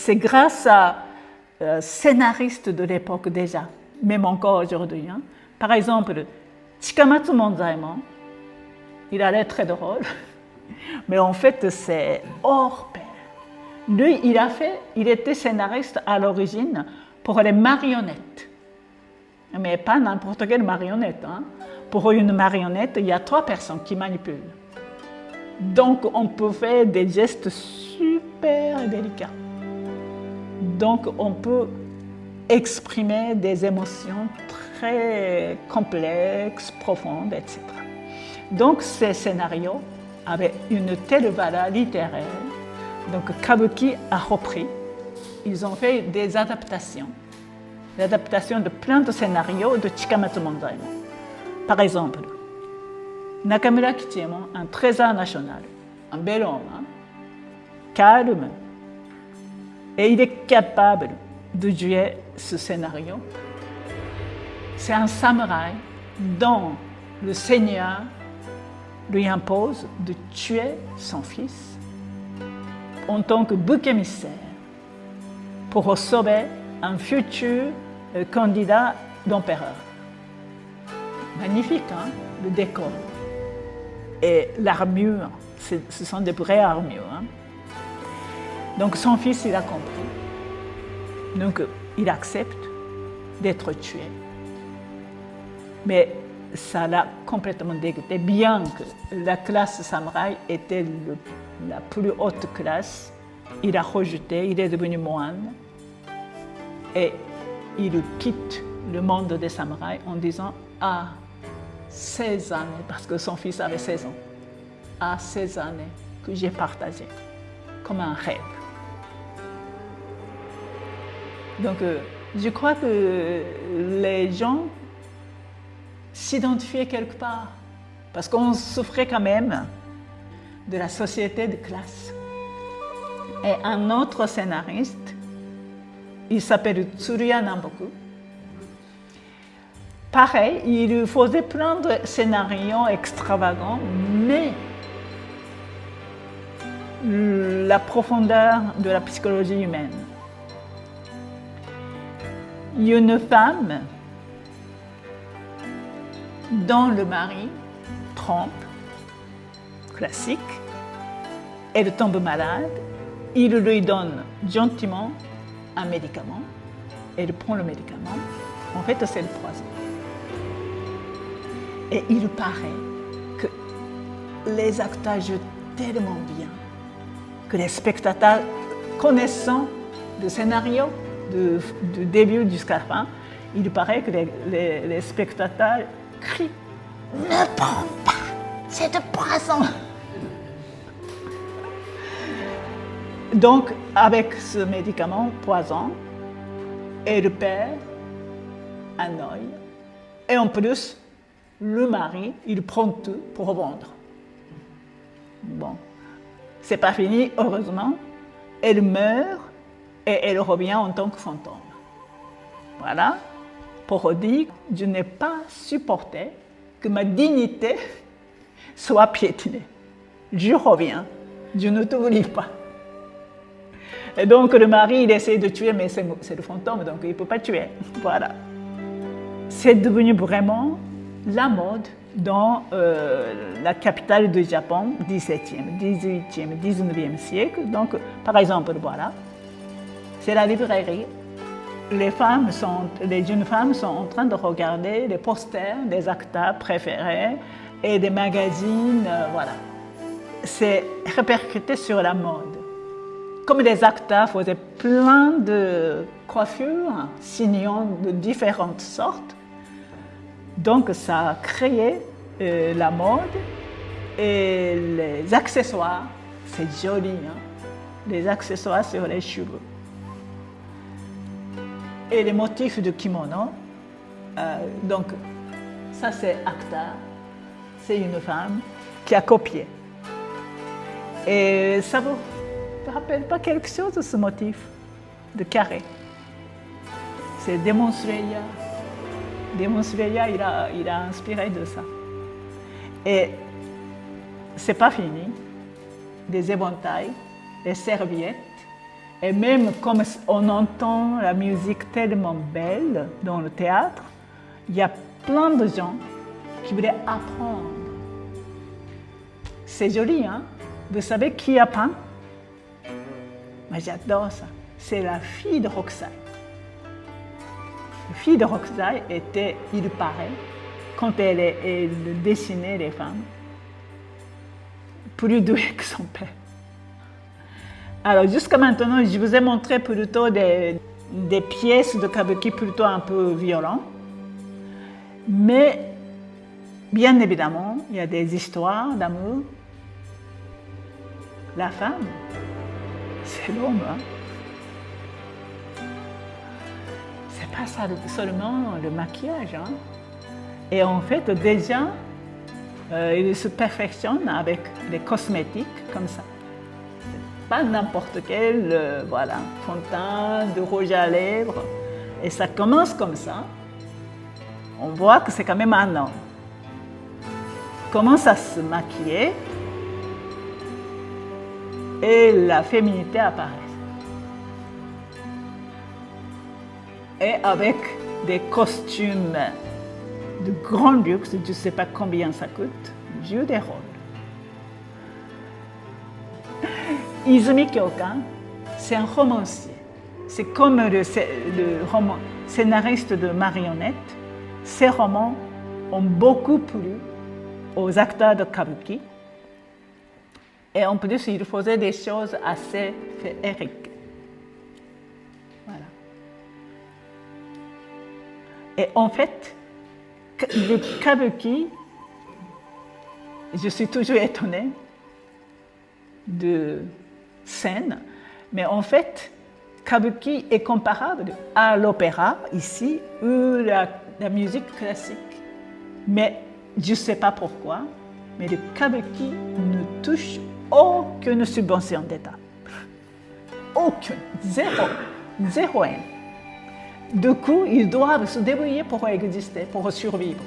c'est grâce à scénaristes de l'époque déjà, même encore aujourd'hui. Hein. Par exemple, Chikamatsu Monzaemon, il a l'air très drôle, mais en fait, c'est hors pair. Lui, il était scénariste à l'origine pour les marionnettes. Mais pas n'importe quelle marionnette. Hein. Pour une marionnette, il y a 3 personnes qui manipulent. Donc, on peut faire des gestes super délicats. Donc, on peut exprimer des émotions très complexes, profondes, etc. Donc, ces scénarios avaient une telle valeur littéraire. Donc, Kabuki a repris. Ils ont fait des adaptations. L'adaptation de plein de scénarios de Chikamatsu Monzaemon. Par exemple, Nakamura Kichiemon, un trésor national, un bel homme, hein, calme, et il est capable de jouer ce scénario. C'est un samouraï dont le seigneur lui impose de tuer son fils en tant que bouc émissaire pour sauver un futur candidat d'empereur. Magnifique, hein, le décor. Et l'armure, ce sont des vraies armures. Hein. Donc son fils, il a compris. Donc il accepte d'être tué. Mais ça l'a complètement dégoûté, bien que la classe samouraï était la plus haute classe. Il a rejeté, il est devenu moine. Et il quitte le monde des samouraïs en disant « Ah, 16 années, parce que son fils avait 16 ans, à 16 années que j'ai partagé, comme un rêve. » Donc, je crois que les gens s'identifiaient quelque part, parce qu'on souffrait quand même de la société de classe. Et un autre scénariste, il s'appelle Tsuruya Namboku. Pareil, il faisait plein de scénarios extravagants, mais la profondeur de la psychologie humaine. Une femme dont le mari trompe, classique, elle tombe malade, il lui donne gentiment un médicament, elle prend le médicament, en fait c'est le poison. Et il paraît que les acteurs jouent tellement bien que les spectateurs, connaissant le scénario du début jusqu'à la fin, il paraît que les spectateurs crient « Ne prends pas cette poison !» Donc, avec ce médicament poison, elle perd un œil. Et en plus, le mari, il prend tout pour vendre. Bon, c'est pas fini, heureusement. Elle meurt et elle revient en tant que fantôme. Voilà, pour dire que je n'ai pas supporté que ma dignité soit piétinée. Je reviens, je ne t'oublie pas. Et donc le mari, il essaie de tuer, mais c'est le fantôme, donc il ne peut pas tuer. Voilà. C'est devenu vraiment la mode dans la capitale du Japon, 17e, 18e, 19e siècle. Donc, par exemple, voilà, c'est la librairie. Les jeunes femmes sont en train de regarder les posters des acteurs préférés et des magazines, voilà. C'est répercuté sur la mode. Comme les acteurs faisaient plein de coiffures, signant de différentes sortes, donc ça a créé la mode et les accessoires. C'est joli, hein? Les accessoires sur les cheveux. Et les motifs de kimono. Donc ça c'est acteur, c'est une femme qui a copié. Et ça vous rappelle pas quelque chose de ce motif de carré? C'est Demon Slayer. Demon Slayer, il a inspiré de ça. Et c'est pas fini. Des éventails, des serviettes Et même comme on entend la musique tellement belle dans le théâtre, il y a plein de gens qui voulaient apprendre. C'est joli, hein? Vous savez qui a peint? Moi, j'adore ça. C'est la fille de Hokusai. La fille de Hokusai était, il paraît, quand elle dessinait les femmes, plus douée que son père. Alors, jusqu'à maintenant, je vous ai montré plutôt des pièces de kabuki plutôt un peu violentes. Mais, bien évidemment, il y a des histoires d'amour. La femme, c'est l'homme. Hein? C'est pas ça seulement le maquillage. Hein? Et en fait, déjà, il se perfectionne avec les cosmétiques comme ça. Pas n'importe quel voilà, fond de teint, de rouge à lèvres. Et ça commence comme ça. On voit que c'est quand même un homme. Il commence à se maquiller et la féminité apparaît. Et avec des costumes de grand luxe, je ne sais pas combien ça coûte, joue des rôles. Izumi Kyokan, c'est un romancier. C'est comme le scénariste de marionnettes. Ces romans ont beaucoup plu aux acteurs de kabuki. Et en plus, il faisait des choses assez féeriques. Voilà. Et en fait, le kabuki, je suis toujours étonnée de scène, mais en fait, kabuki est comparable à l'opéra ici ou la musique classique. Mais je ne sais pas pourquoi, mais le kabuki ne touche aucune subvention d'État. Aucune. Zéro. Du coup, ils doivent se débrouiller pour exister, pour survivre.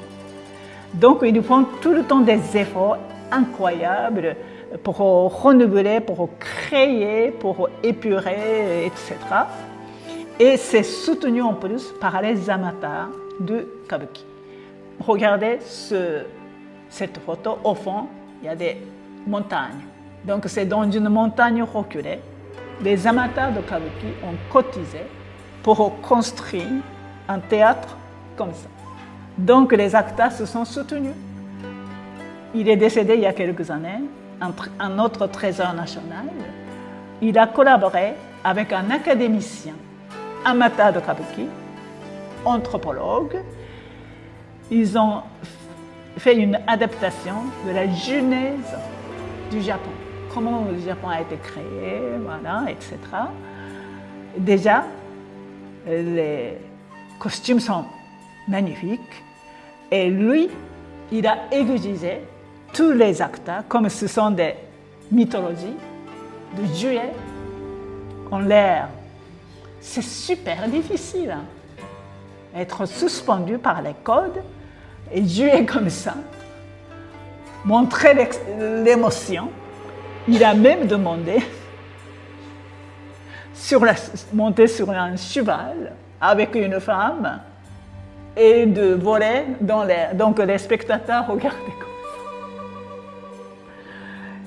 Donc, ils font tout le temps des efforts incroyables pour renouveler, pour créer, pour épurer, etc. Et c'est soutenu en plus par les amateurs de kabuki. Regardez cette photo, au fond, il y a des montagnes. Donc c'est dans une montagne reculée. Les amateurs de kabuki ont cotisé pour construire un théâtre comme ça. Donc les acteurs se sont soutenus. Il est décédé il y a quelques années, un autre trésor national. Il a collaboré avec un académicien, amateur de kabuki, anthropologue. Ils ont fait une adaptation de la genèse du Japon. Comment le Japon a été créé, voilà, etc. Déjà, les costumes sont magnifiques. Et lui, il a exigé tous les acteurs, comme ce sont des mythologies, de jouer en l'air. C'est super difficile. Hein? Être suspendu par les cordes et jouer comme ça, montrer l'émotion. Il a même demandé monter sur un cheval avec une femme et de voler dans l'air. Donc les spectateurs regardaient comme ça.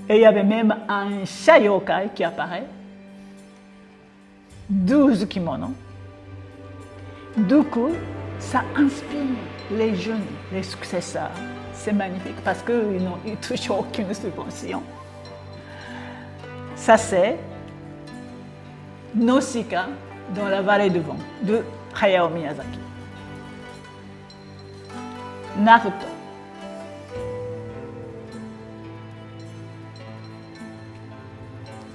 Et il y avait même un chat yokai qui apparaît, 12 kimonos. Du coup, ça inspire les jeunes, les successeurs. C'est magnifique parce qu'ils n'ont eu toujours aucune subvention. Ça, c'est Nausicaa dans la vallée du vent de Hayao Miyazaki. Naruto.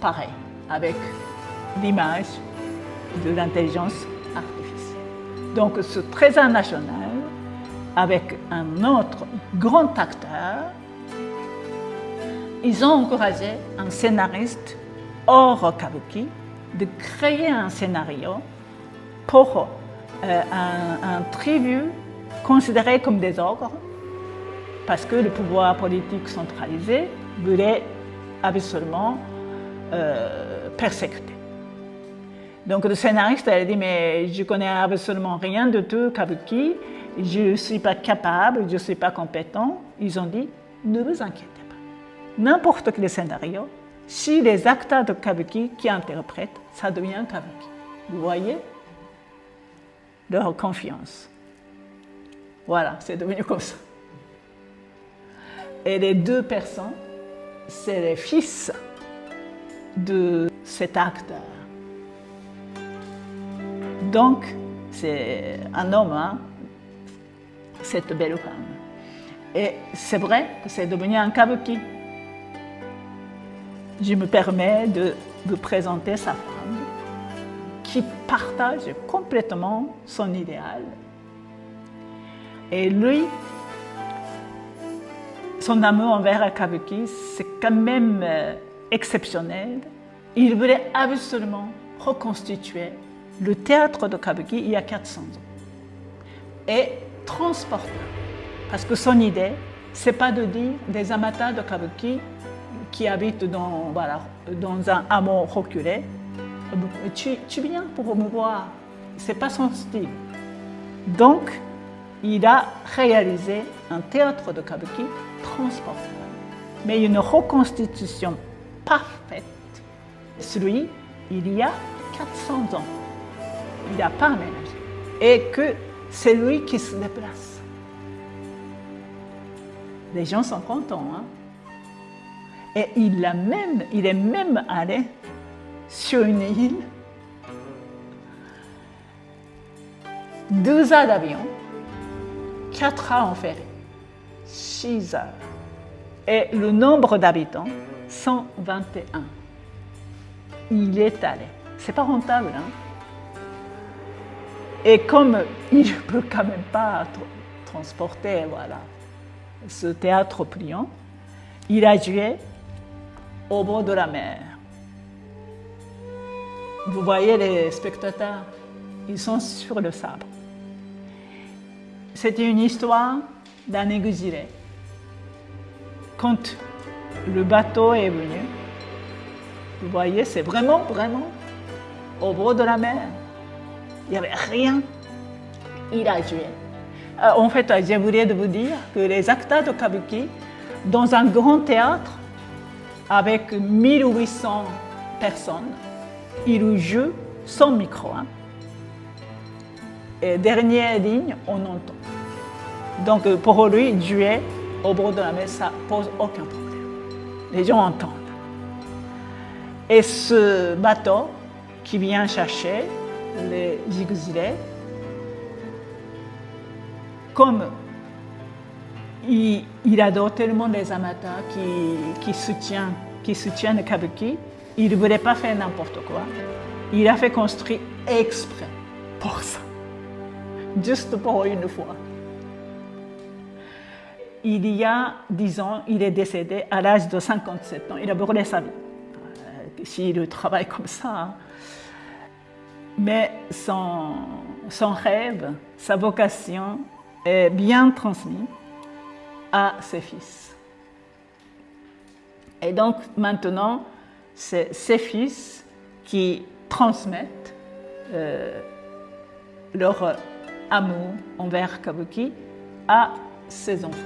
Pareil, avec l'image de l'intelligence artificielle. Donc, ce trésor national, avec un autre grand acteur, ils ont encouragé un scénariste hors kabuki de créer un scénario pour un tribu considéré comme des ogres, parce que le pouvoir politique centralisé voulait absolument persécuter. Donc le scénariste a dit, mais je connais absolument rien de tout kabuki, je ne suis pas capable, je ne suis pas compétent. Ils ont dit, ne vous inquiétez pas. N'importe quel scénario, si les acteurs de kabuki qui interprètent, ça devient kabuki. Vous voyez leur confiance. Voilà, c'est devenu comme ça. Et les deux personnes, c'est les fils de cet acteur. Donc, c'est un homme, hein, cette belle femme. Et c'est vrai que c'est devenu un kabuki. Je me permets de vous présenter sa femme qui partage complètement son idéal. Et lui, son amour envers le kabuki, c'est quand même exceptionnel. Il voulait absolument reconstituer le théâtre de kabuki il y a 400 ans et transporter. Parce que son idée, ce n'est pas de dire des amateurs de kabuki qui habitent dans un hameau reculé. Tu viens pour me voir. Ce n'est pas son style. Donc, il a réalisé un théâtre de kabuki transportable, mais une reconstitution parfaite. Celui, il y a 400 ans. Il n'a pas aménagé. Et que c'est lui qui se déplace. Les gens sont contents. Hein? Et il est même allé sur une île, 2 heures d'avion, 4 heures en ferry, 6 heures. Et le nombre d'habitants, 121. Il est allé. C'est pas rentable, hein? Et comme il ne peut quand même pas transporter ce théâtre pliant, il a joué au bord de la mer. Vous voyez les spectateurs, ils sont sur le sable. C'était une histoire d'un exilé. Quand le bateau est venu, vous voyez, c'est vraiment au bord de la mer. Il n'y avait rien. Il a joué. En fait, je voulais vous dire que les acteurs de kabuki, dans un grand théâtre, avec 1800 personnes, ils jouent sans micro. Hein. Et dernière ligne, on entend. Donc pour lui, jouer au bord de la mer, ça ne pose aucun problème. Les gens entendent. Et ce bateau qui vient chercher les exilés, comme il adore tellement les amateurs qui soutiennent le kabuki, il ne voulait pas faire n'importe quoi. Il a fait construire exprès pour ça, juste pour une fois. Il y a 10 ans, il est décédé à l'âge de 57 ans. Il a brûlé sa vie. S'il travaille comme ça. Hein. Mais son rêve, sa vocation est bien transmis à ses fils. Et donc maintenant, c'est ses fils qui transmettent leur amour envers kabuki à ses enfants.